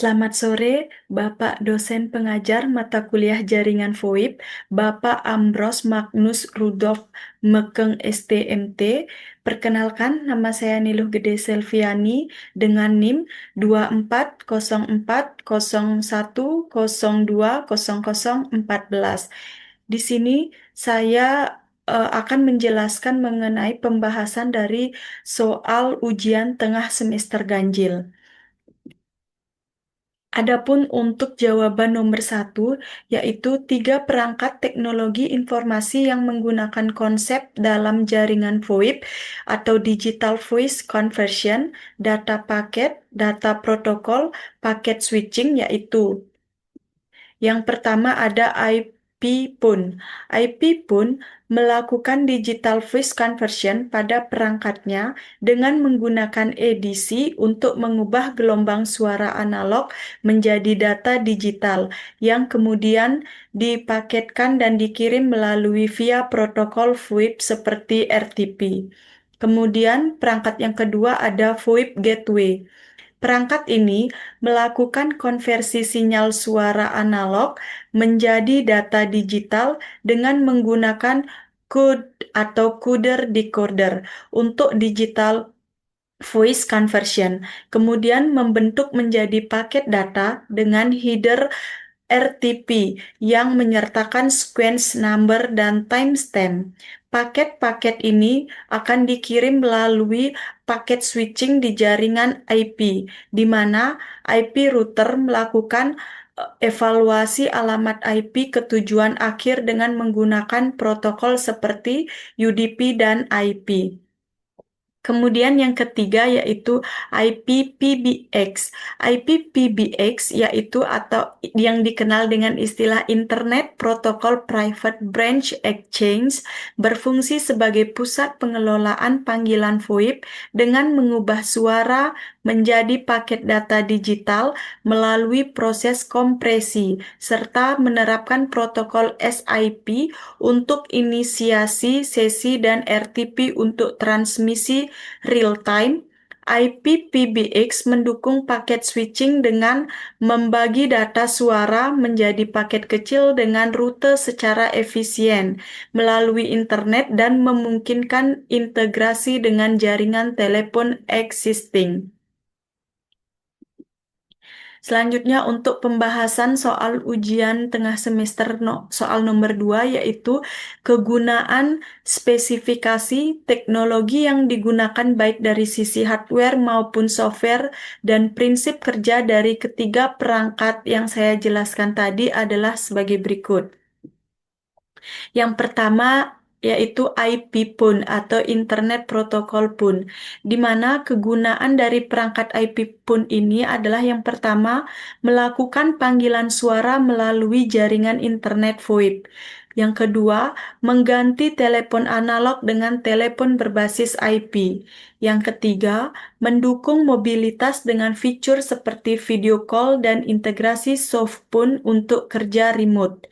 Selamat sore, Bapak dosen pengajar mata kuliah jaringan VoIP, Bapak Ambros Magnus Rudolf Mekeng STMT. Perkenalkan, nama saya Niluh Gede Selviani dengan NIM 240401020014. Di sini saya akan menjelaskan mengenai pembahasan dari soal ujian tengah semester ganjil. Adapun untuk jawaban nomor satu, yaitu tiga perangkat teknologi informasi yang menggunakan konsep dalam jaringan VoIP atau Digital Voice Conversion, data paket, data protokol, paket switching, yaitu yang pertama ada IP PUN. IP PUN melakukan digital voice conversion pada perangkatnya dengan menggunakan ADC untuk mengubah gelombang suara analog menjadi data digital yang kemudian dipaketkan dan dikirim melalui via protokol VoIP seperti RTP. Kemudian perangkat yang kedua ada VoIP Gateway. Perangkat ini melakukan konversi sinyal suara analog menjadi data digital dengan menggunakan CUD atau coder decoder untuk digital voice conversion, kemudian membentuk menjadi paket data dengan header RTP yang menyertakan sequence number dan timestamp. Paket-paket ini akan dikirim melalui paket switching di jaringan IP, di mana IP router melakukan evaluasi alamat IP ke tujuan akhir dengan menggunakan protokol seperti UDP dan IP. Kemudian yang ketiga yaitu IPPBX. IPPBX yaitu atau yang dikenal dengan istilah Internet Protocol Private Branch Exchange berfungsi sebagai pusat pengelolaan panggilan VoIP dengan mengubah suara menjadi paket data digital melalui proses kompresi serta menerapkan protokol SIP untuk inisiasi sesi dan RTP untuk transmisi real-time. IPPBX mendukung paket switching dengan membagi data suara menjadi paket kecil dengan rute secara efisien melalui internet dan memungkinkan integrasi dengan jaringan telepon existing. Selanjutnya untuk pembahasan soal ujian tengah semester soal nomor 2 yaitu kegunaan spesifikasi teknologi yang digunakan baik dari sisi hardware maupun software dan prinsip kerja dari ketiga perangkat yang saya jelaskan tadi adalah sebagai berikut. Yang pertama yaitu IP PUN atau Internet Protocol PUN, di mana kegunaan dari perangkat IP PUN ini adalah yang pertama melakukan panggilan suara melalui jaringan internet VoIP. Yang kedua, mengganti telepon analog dengan telepon berbasis IP. Yang ketiga, mendukung mobilitas dengan fitur seperti video call dan integrasi soft PUN untuk kerja remote.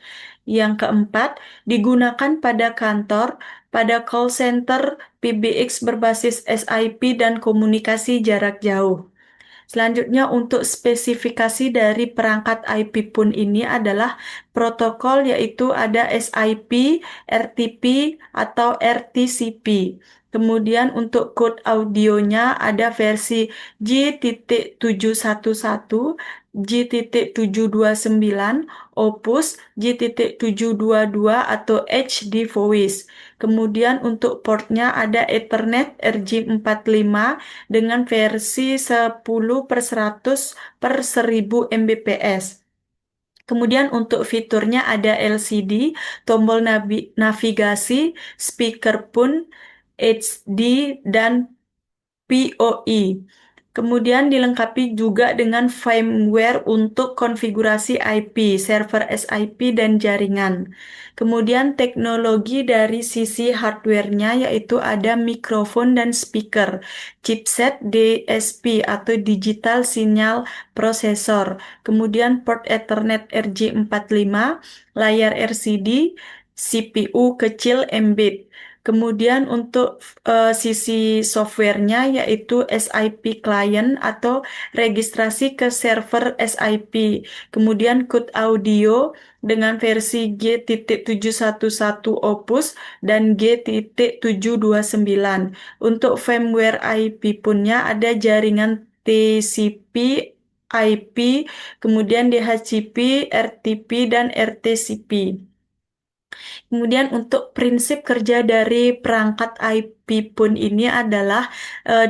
Yang keempat, digunakan pada kantor, pada call center, PBX berbasis SIP dan komunikasi jarak jauh. Selanjutnya untuk spesifikasi dari perangkat IP PUN ini adalah protokol yaitu ada SIP, RTP, atau RTCP. Kemudian untuk code audionya ada versi J.711, J.729, Opus, J.722 atau HD Voice. Kemudian untuk portnya ada Ethernet RJ45 dengan versi 10/100/1000 Mbps. Kemudian untuk fiturnya ada LCD, tombol navigasi, speaker pun, HD, dan PoE. Kemudian dilengkapi juga dengan firmware untuk konfigurasi IP, server SIP, dan jaringan. Kemudian teknologi dari sisi hardware-nya yaitu ada mikrofon dan speaker, chipset DSP atau Digital Signal Processor, kemudian port Ethernet RJ45, layar LCD, CPU kecil Mbed. Kemudian untuk sisi softwarenya yaitu SIP client atau registrasi ke server SIP. Kemudian code audio dengan versi G.711 Opus dan G.729. Untuk firmware IP punnya ada jaringan TCP, IP, kemudian DHCP, RTP, dan RTCP. Kemudian untuk prinsip kerja dari perangkat IP pun ini adalah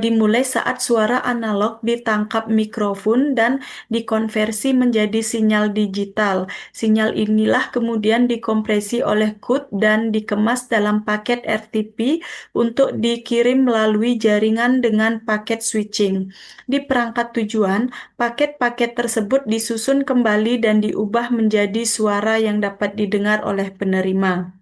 dimulai saat suara analog ditangkap mikrofon dan dikonversi menjadi sinyal digital. Sinyal inilah kemudian dikompresi oleh CUT dan dikemas dalam paket RTP untuk dikirim melalui jaringan dengan paket switching. Di perangkat tujuan, paket-paket tersebut disusun kembali dan diubah menjadi suara yang dapat didengar oleh penerima.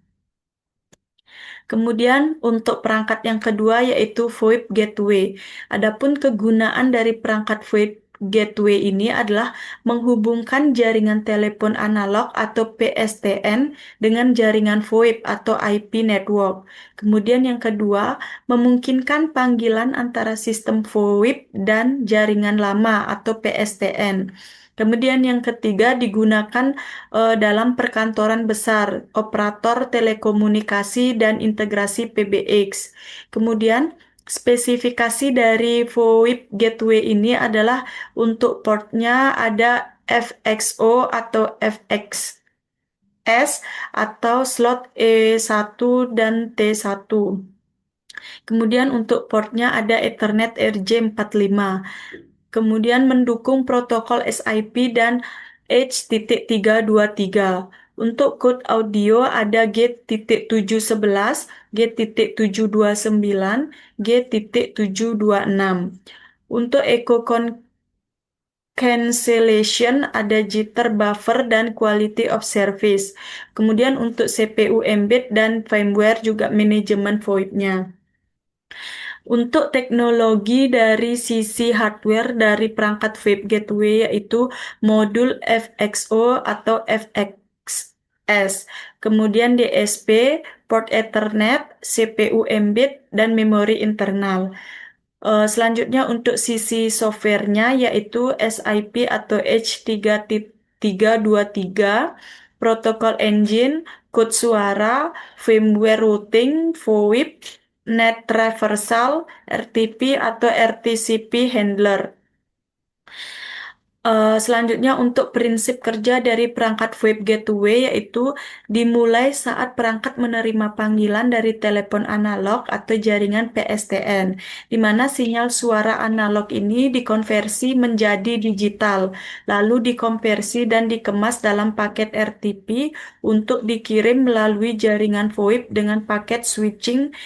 Kemudian untuk perangkat yang kedua yaitu VoIP gateway. Adapun kegunaan dari perangkat VoIP gateway ini adalah menghubungkan jaringan telepon analog atau PSTN dengan jaringan VoIP atau IP network. Kemudian yang kedua, memungkinkan panggilan antara sistem VoIP dan jaringan lama atau PSTN. Kemudian yang ketiga digunakan dalam perkantoran besar, operator telekomunikasi, dan integrasi PBX. Kemudian, spesifikasi dari VoIP gateway ini adalah untuk portnya ada FXO atau FXS atau slot E1 dan T1. Kemudian untuk portnya ada Ethernet RJ45. Kemudian mendukung protokol SIP dan H.323. Untuk code audio ada G.711, G.729, G.726. Untuk echo cancellation ada jitter buffer dan quality of service. Kemudian untuk CPU embed dan firmware juga manajemen VoIP-nya. Untuk teknologi dari sisi hardware dari perangkat VoIP gateway yaitu modul FXO atau FXS, kemudian DSP, port Ethernet, CPU embed, dan memori internal. Selanjutnya untuk sisi softwarenya yaitu SIP atau H.323, protokol engine, code suara, firmware routing, VoIP, net traversal, RTP atau RTCP handler. Selanjutnya untuk prinsip kerja dari perangkat VoIP gateway yaitu dimulai saat perangkat menerima panggilan dari telepon analog atau jaringan PSTN, di mana sinyal suara analog ini dikonversi menjadi digital, lalu dikonversi dan dikemas dalam paket RTP untuk dikirim melalui jaringan VoIP dengan paket switching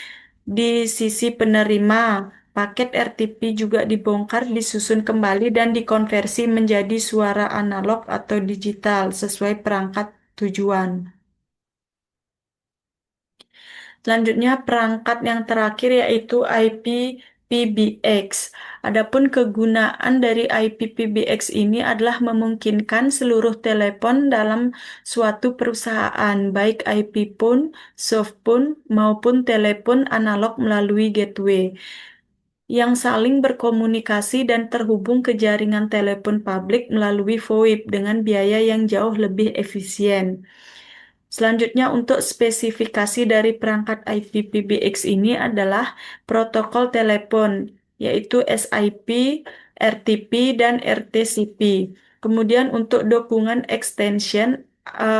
di sisi penerima. Paket RTP juga dibongkar, disusun kembali, dan dikonversi menjadi suara analog atau digital sesuai perangkat tujuan. Selanjutnya perangkat yang terakhir yaitu IP-PBX. Adapun kegunaan dari IP-PBX ini adalah memungkinkan seluruh telepon dalam suatu perusahaan, baik IP phone, soft phone, maupun telepon analog melalui gateway yang saling berkomunikasi dan terhubung ke jaringan telepon publik melalui VoIP dengan biaya yang jauh lebih efisien. Selanjutnya untuk spesifikasi dari perangkat IP-PBX ini adalah protokol telepon, yaitu SIP, RTP, dan RTCP. Kemudian untuk dukungan extension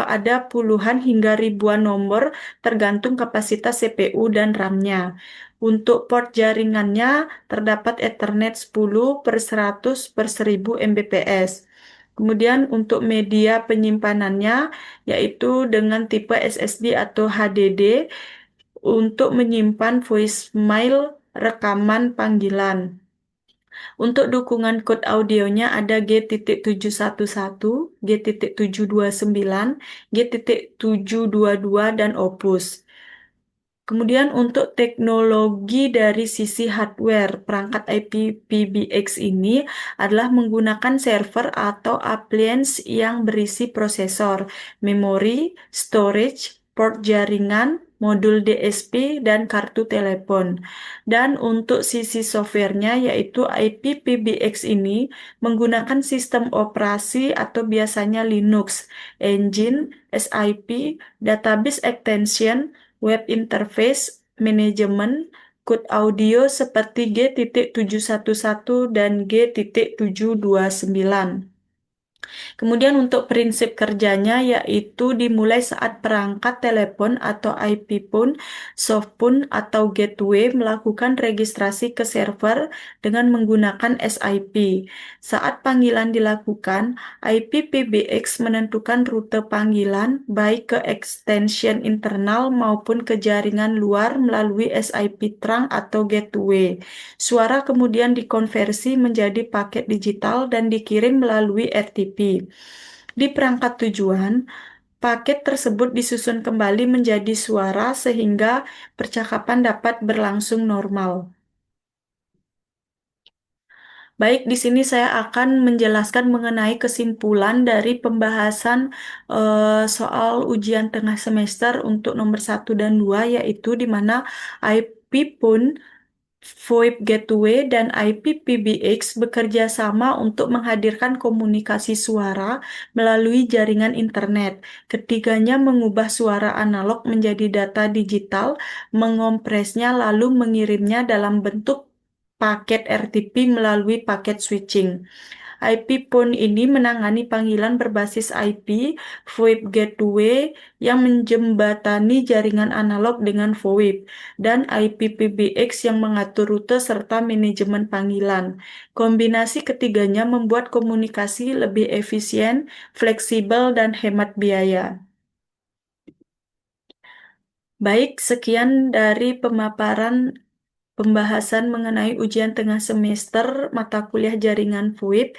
ada puluhan hingga ribuan nomor tergantung kapasitas CPU dan RAM-nya. Untuk port jaringannya terdapat Ethernet 10/100/1000 Mbps. Kemudian untuk media penyimpanannya yaitu dengan tipe SSD atau HDD untuk menyimpan voicemail rekaman panggilan. Untuk dukungan code audionya ada G.711, G.729, G.722, dan Opus. Kemudian untuk teknologi dari sisi hardware, perangkat IP-PBX ini adalah menggunakan server atau appliance yang berisi prosesor, memori, storage, port jaringan, modul DSP, dan kartu telepon. Dan untuk sisi softwarenya yaitu IPPBX ini menggunakan sistem operasi atau biasanya Linux, engine, SIP, database extension, web interface, manajemen, code audio seperti G.711 dan G.729. Kemudian untuk prinsip kerjanya yaitu dimulai saat perangkat telepon atau IP phone, soft phone, atau gateway melakukan registrasi ke server dengan menggunakan SIP. Saat panggilan dilakukan, IPPBX menentukan rute panggilan baik ke extension internal maupun ke jaringan luar melalui SIP trunk atau gateway. Suara kemudian dikonversi menjadi paket digital dan dikirim melalui RTP. Di perangkat tujuan, paket tersebut disusun kembali menjadi suara sehingga percakapan dapat berlangsung normal. Baik, di sini saya akan menjelaskan mengenai kesimpulan dari pembahasan soal ujian tengah semester untuk nomor 1 dan 2, yaitu di mana IP pun VoIP Gateway dan IPPBX bekerja sama untuk menghadirkan komunikasi suara melalui jaringan internet. Ketiganya mengubah suara analog menjadi data digital, mengompresnya lalu mengirimnya dalam bentuk paket RTP melalui paket switching. IP phone ini menangani panggilan berbasis IP, VoIP Gateway yang menjembatani jaringan analog dengan VoIP, dan IPPBX yang mengatur rute serta manajemen panggilan. Kombinasi ketiganya membuat komunikasi lebih efisien, fleksibel, dan hemat biaya. Baik, sekian dari pemaparan pembahasan mengenai ujian tengah semester mata kuliah jaringan VoIP.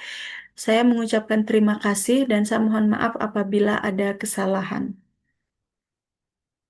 Saya mengucapkan terima kasih dan saya mohon maaf apabila ada kesalahan.